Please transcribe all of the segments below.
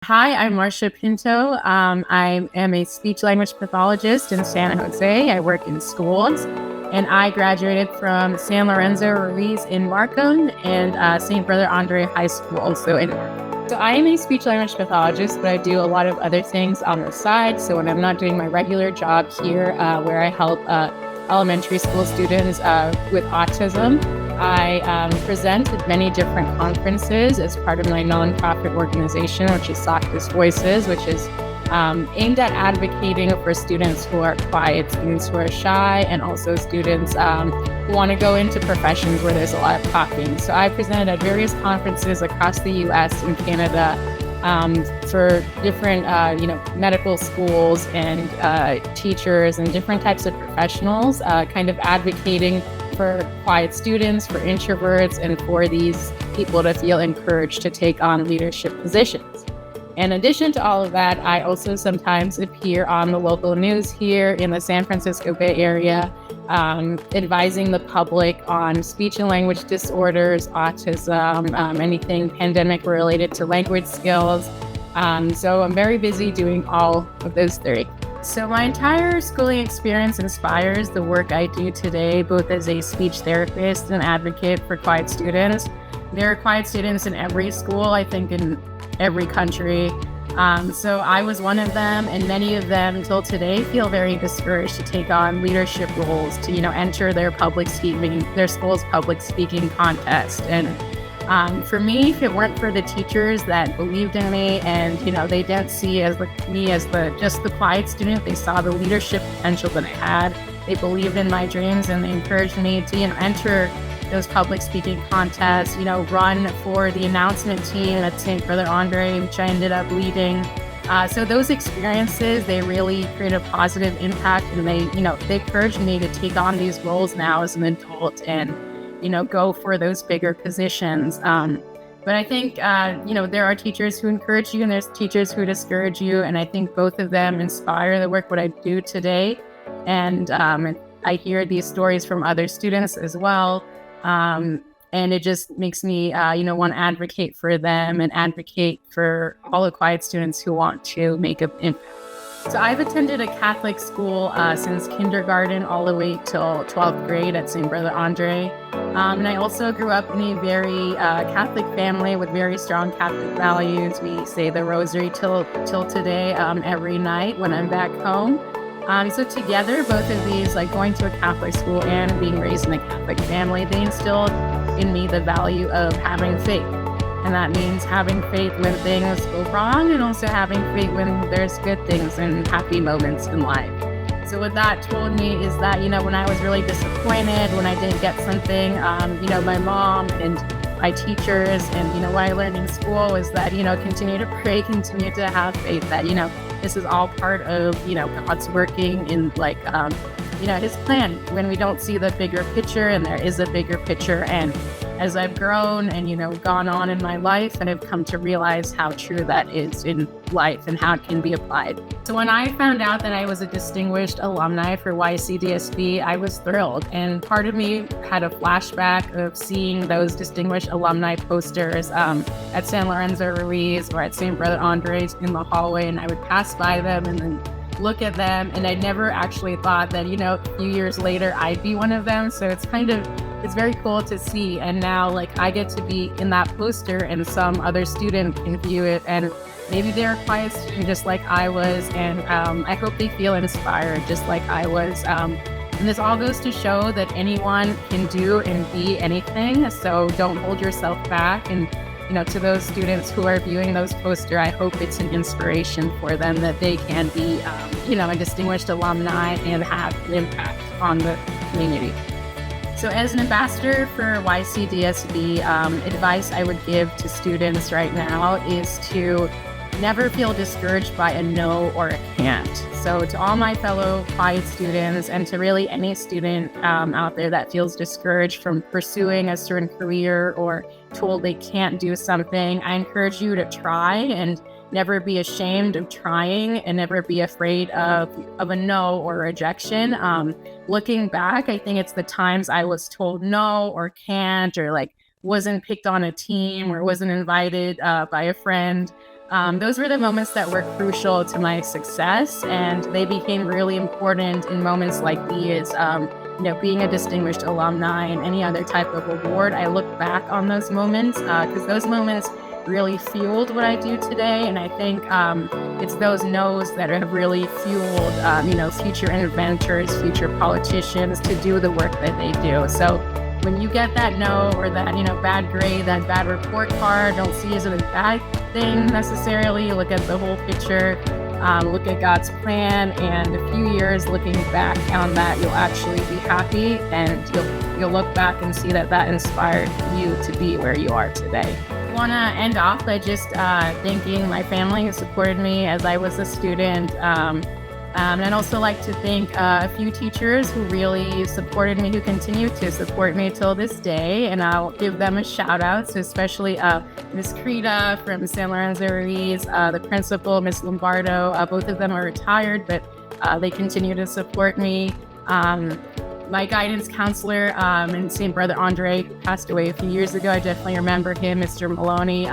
Hi, I'm Marsha Pinto. I am a speech language pathologist in San Jose. I work in schools, and I graduated from San Lorenzo Ruiz in Markham and St. Brother Andre High School, also in Markham. So I am a speech language pathologist, but I do a lot of other things on the side. So when I'm not doing my regular job here, where I help elementary school students with autism, I present at many different conferences as part of my nonprofit organization, which is Softest Voices, which is aimed at advocating for students who are quiet, students who are shy, and also students who want to go into professions where there's a lot of talking. So I presented at various conferences across the U.S. and Canada for different, medical schools and teachers and different types of professionals, kind of advocating for quiet students, for introverts, and for these people to feel encouraged to take on leadership positions. In addition to all of that, I also sometimes appear on the local news here in the San Francisco Bay Area, advising the public on speech and language disorders, autism, anything pandemic related to language skills. So I'm very busy doing all of those three. So my entire schooling experience inspires the work I do today, both as a speech therapist and advocate for quiet students. There are quiet students in every school, I think in every country. So I was one of them, and many of them until today feel very discouraged to take on leadership roles, to, enter their school's public speaking contest. And for me, if it weren't for the teachers that believed in me and, they didn't see me as just the quiet student, they saw the leadership potential that I had. They believed in my dreams and they encouraged me to, enter those public speaking contests, run for the announcement team at St. Brother Andre, which I ended up leading. So those experiences, they really create a positive impact, and they encouraged me to take on these roles now as an adult and go for those bigger positions. But I think, there are teachers who encourage you and there's teachers who discourage you. And I think both of them inspire the work what I do today. And I hear these stories from other students as well. And it just makes me, want to advocate for them and advocate for all the quiet students who want to make an impact. So I've attended a Catholic school since kindergarten all the way till 12th grade at St. Brother Andre. And I also grew up in a very Catholic family with very strong Catholic values. We say the rosary till today every night when I'm back home. So together, both of these, like going to a Catholic school and being raised in a Catholic family, they instilled in me the value of having faith. And that means having faith when things go wrong and also having faith when there's good things and happy moments in life. So what that told me is that, when I was really disappointed, when I didn't get something, my mom and my teachers and, what I learned in school was that, continue to pray, continue to have faith that, this is all part of, God's working in His plan when we don't see the bigger picture, and there is a bigger picture. And as I've grown and, gone on in my life, and I've come to realize how true that is in life and how it can be applied. So when I found out that I was a distinguished alumni for YCDSB, I was thrilled. And part of me had a flashback of seeing those distinguished alumni posters at San Lorenzo Ruiz or at St. Brother Andre's in the hallway, and I would pass by them and then look at them, and I never actually thought that, a few years later I'd be one of them. So it's very cool to see. And now I get to be in that poster, and some other student can view it, and maybe they're a quiet student just like I was, and I hope they feel inspired just like I was. And this all goes to show that anyone can do and be anything. So don't hold yourself back. And to those students who are viewing those posters, I hope it's an inspiration for them that they can be, a distinguished alumni and have an impact on the community. So as an ambassador for YCDSB, advice I would give to students right now is to never feel discouraged by a no or a can't. So to all my fellow quiet students, and to really any student out there that feels discouraged from pursuing a certain career or told they can't do something, I encourage you to try and never be ashamed of trying, and never be afraid of a no or rejection. Looking back, I think it's the times I was told no or can't, or wasn't picked on a team or wasn't invited by a friend Those were the moments that were crucial to my success, and they became really important in moments like these. Being a distinguished alumni and any other type of award, I look back on those moments because those moments really fueled what I do today. And I think it's those no's that have really fueled, future inventors, future politicians to do the work that they do. So when you get that no or that, bad grade, that bad report card, don't see it as a bad thing necessarily. Look at the whole picture. Look at God's plan, and a few years looking back on that, you'll actually be happy, and you'll look back and see that inspired you to be where you are today. I want to end off by just thanking my family who supported me as I was a student. And I'd also like to thank a few teachers who really supported me, who continue to support me till this day, and I'll give them a shout out. So especially Miss Creta from San Lorenzo Ruiz, the principal, Miss Lombardo. Both of them are retired, but they continue to support me. My guidance counselor and same brother Andre, who passed away a few years ago. I definitely remember him, Mr. Maloney.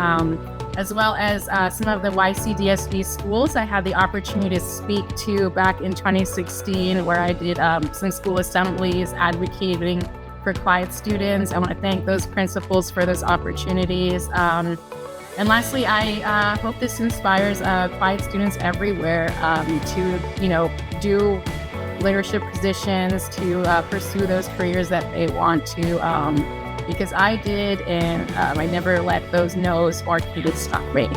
As well as some of the YCDSB schools I had the opportunity to speak to back in 2016, where I did some school assemblies advocating for quiet students. I want to thank those principals for those opportunities. And lastly, I hope this inspires quiet students everywhere to, do leadership positions, to pursue those careers that they want to. Because I did, and I never let those no's or kids stop me.